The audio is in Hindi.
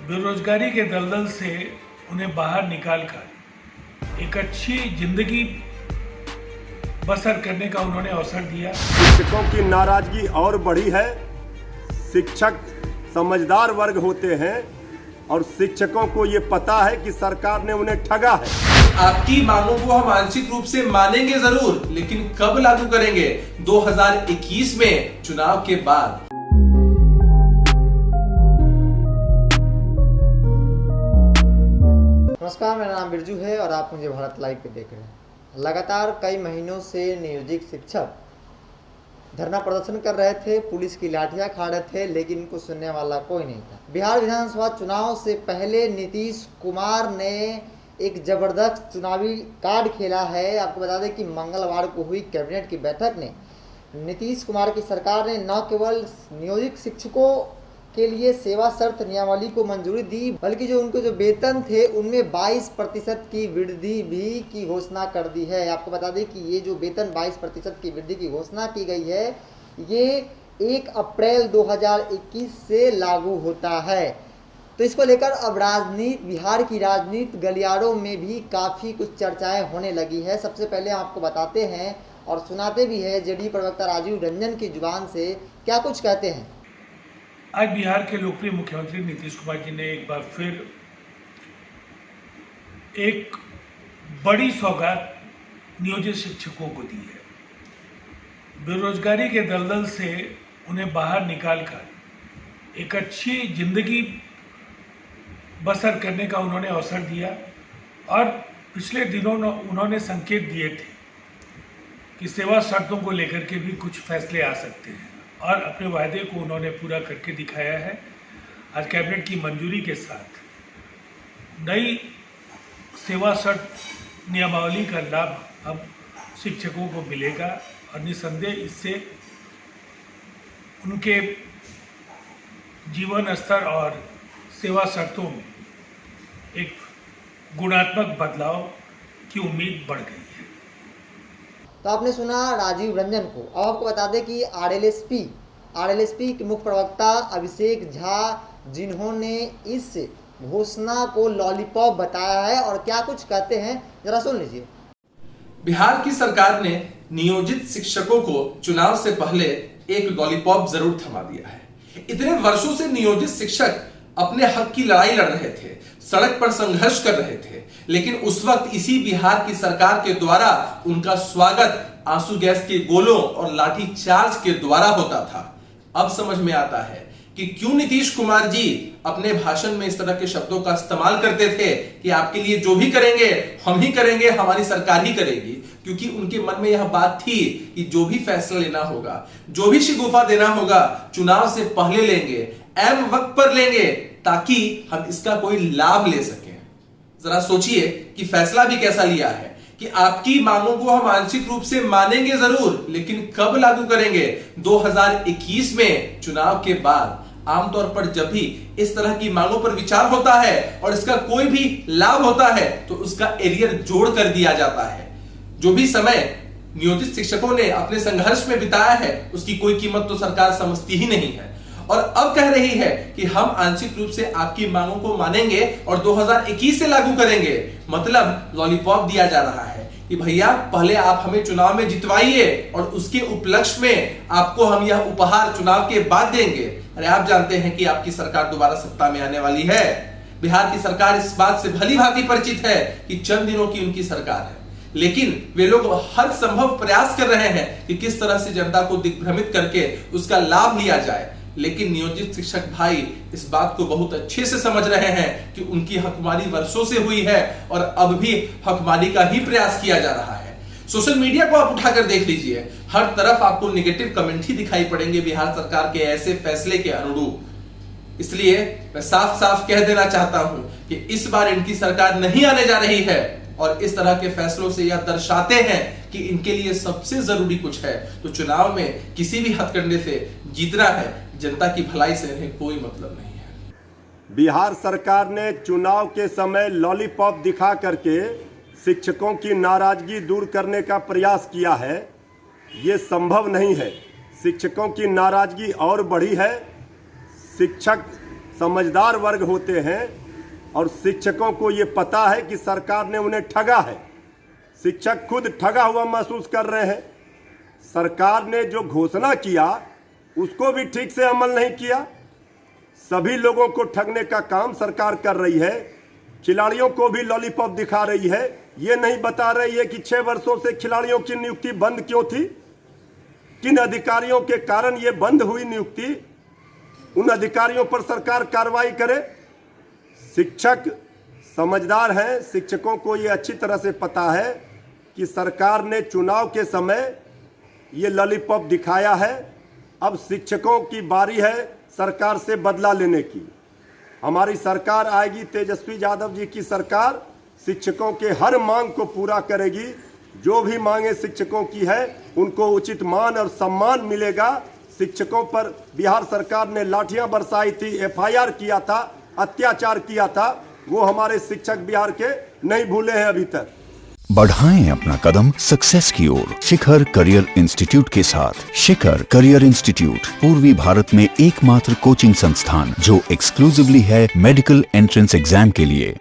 बेरोजगारी के दलदल से उन्हें बाहर निकालकर एक अच्छी जिंदगी बसर करने का उन्होंने अवसर दिया। शिक्षकों की नाराजगी और बढ़ी है। शिक्षक समझदार वर्ग होते हैं और शिक्षकों को ये पता है कि सरकार ने उन्हें ठगा है। आपकी मांगों को हम आंशिक रूप से मानेंगे जरूर, लेकिन कब लागू करेंगे? 2021 में, चुनाव के बाद। नमस्कार, मेरा नाम बिरजू है और आप मुझे भारत लाइव पे देख रहे हैं। लगातार कई महीनों से नियोजित शिक्षक धरना प्रदर्शन कर रहे थे, पुलिस की लाठियां खा रहे थे, लेकिन इनको सुनने वाला कोई नहीं था। बिहार विधानसभा चुनाव से पहले नीतीश कुमार ने एक जबरदस्त चुनावी कार्ड खेला है। आपको बता दें कि मंगलवार को हुई कैबिनेट की बैठक ने नीतीश कुमार की सरकार ने न केवल नियोजित शिक्षकों के लिए सेवा शर्त नियमावली को मंजूरी दी, बल्कि जो उनको वेतन थे उनमें 22% की वृद्धि भी की घोषणा कर दी है। आपको बता दें कि ये जो वेतन 22% की वृद्धि की घोषणा की गई है, ये 1 अप्रैल 2021 से लागू होता है। तो इसको लेकर अब राजनीति, बिहार की राजनीति गलियारों में भी काफ़ी कुछ चर्चाएं होने लगी है। सबसे पहले आपको बताते हैं और सुनाते भी है जेडीयू प्रवक्ता राजीव रंजन की जुबान से क्या कुछ कहते हैं। आज बिहार के लोकप्रिय मुख्यमंत्री नीतीश कुमार जी ने एक बार फिर एक बड़ी सौगात नियोजित शिक्षकों को दी है। बेरोजगारी के दलदल से उन्हें बाहर निकालकर एक अच्छी जिंदगी बसर करने का उन्होंने अवसर दिया और पिछले दिनों उन्होंने संकेत दिए थे कि सेवा शर्तों को लेकर के भी कुछ फैसले आ सकते हैं और अपने वायदे को उन्होंने पूरा करके दिखाया है। आज कैबिनेट की मंजूरी के साथ नई सेवा शर्त नियमावली का लाभ अब शिक्षकों को मिलेगा और निसंदेह इससे उनके जीवन स्तर और सेवा शर्तों में एक गुणात्मक बदलाव की उम्मीद बढ़ गई है। तो आपने सुना राजीव रंजन को। अब आपको बता दें कि आरएलएसपी के मुख्य प्रवक्ता अभिषेक झा, जिन्होंने इस घोषणा को लॉलीपॉप बताया है और क्या कुछ कहते हैं जरा सुन लीजिए। बिहार की सरकार ने नियोजित शिक्षकों को चुनाव से पहले एक लॉलीपॉप जरूर थमा दिया है। इतने वर्षों से नियोजित शिक्षक अपने हक की लड़ाई लड़ रहे थे, सड़क पर संघर्ष कर रहे थे, लेकिन उस वक्त इसी बिहार की सरकार के द्वारा उनका स्वागत आंसू गैस के गोलों और लाठी चार्ज के द्वारा होता था। अब समझ में आता है कि क्यों नीतीश कुमार जी अपने भाषण में इस तरह के शब्दों का इस्तेमाल करते थे कि आपके लिए जो भी करेंगे हम ही करेंगे, हमारी सरकार ही करेगी। क्योंकि उनके मन में यह बात थी कि जो भी फैसला लेना होगा, जो भी शिगुफा देना होगा, चुनाव से पहले लेंगे, ऐन वक्त पर लेंगे, ताकि हम इसका कोई लाभ ले सकें। जरा सोचिए कि फैसला भी कैसा लिया है कि आपकी मांगों को हम आंशिक रूप से मानेंगे जरूर, लेकिन कब लागू करेंगे? 2021 में, चुनाव के बाद। आमतौर पर जब भी इस तरह की मांगों पर विचार होता है और इसका कोई भी लाभ होता है तो उसका एरियर जोड़ कर दिया जाता है। जो भी समय नियोजित शिक्षकों ने अपने संघर्ष में बिताया है उसकी कोई कीमत तो सरकार समझती ही नहीं है और अब कह रही है कि हम आंशिक रूप से आपकी मांगों को मानेंगे और 2021 से लागू करेंगे। मतलब लॉलीपॉप दिया जा रहा है कि भैया पहले आप हमें चुनाव में जितवाइए और उसके उपलक्ष्य में आपको हम यह उपहार चुनाव के बाद देंगे। अरे आप जानते हैं कि आपकी सरकार दोबारा सत्ता में आने वाली है। बिहार की सरकार इस बात से भली भांति परिचित है कि चंद दिनों की उनकी सरकार है, लेकिन वे लोग हर संभव प्रयास कर रहे हैं कि किस तरह से जनता को दिग्भ्रमित करके उसका लाभ लिया जाए। लेकिन नियोजित शिक्षक भाई इस बात को बहुत अच्छे से समझ रहे हैं कि उनकी हकमारी वर्षों से हुई है और अब भी हकमारी का ही प्रयास किया जा रहा है। सोशल मीडिया को आप उठाकर देख लीजिए, हर तरफ आपको नेगेटिव कमेंट ही दिखाई पड़ेंगे बिहार सरकार के ऐसे फैसले के अनुरूप। इसलिए मैं साफ साफ कह देना चाहता हूं कि इस बार इनकी सरकार नहीं आने जा रही है और इस तरह के फैसलों से यह दर्शाते हैं कि इनके लिए सबसे जरूरी कुछ है तो चुनाव में किसी भी हथकंडे से जीतना है। जनता की भलाई से इन्हें कोई मतलब नहीं है। बिहार सरकार ने चुनाव के समय लॉलीपॉप दिखा करके शिक्षकों की नाराजगी दूर करने का प्रयास किया है। ये संभव नहीं है। शिक्षकों की नाराजगी और बढ़ी है। शिक्षक समझदार वर्ग होते हैं और शिक्षकों को ये पता है कि सरकार ने उन्हें ठगा है। शिक्षक खुद ठगा हुआ महसूस कर रहे हैं। सरकार ने जो घोषणा किया उसको भी ठीक से अमल नहीं किया। सभी लोगों को ठगने का काम सरकार कर रही है। खिलाड़ियों को भी लॉलीपॉप दिखा रही है। ये नहीं बता रही है कि 6 वर्षों से खिलाड़ियों की नियुक्ति बंद क्यों थी, किन अधिकारियों के कारण ये बंद हुई नियुक्ति। उन अधिकारियों पर सरकार कार्रवाई करे। शिक्षक समझदार हैं। शिक्षकों को ये अच्छी तरह से पता है कि सरकार ने चुनाव के समय ये लॉलीपॉप दिखाया है। अब शिक्षकों की बारी है सरकार से बदला लेने की। हमारी सरकार आएगी, तेजस्वी यादव जी की सरकार शिक्षकों के हर मांग को पूरा करेगी। जो भी मांगे शिक्षकों की है उनको उचित मान और सम्मान मिलेगा। शिक्षकों पर बिहार सरकार ने लाठियां बरसाई थी, FIR किया था, अत्याचार किया था, वो हमारे शिक्षक बिहार के नहीं भूले हैं अभी तक। बढ़ाएं अपना कदम सक्सेस की ओर शिखर करियर इंस्टीट्यूट के साथ। शिखर करियर इंस्टीट्यूट पूर्वी भारत में एकमात्र कोचिंग संस्थान जो एक्सक्लूसिवली है मेडिकल एंट्रेंस एग्जाम के लिए।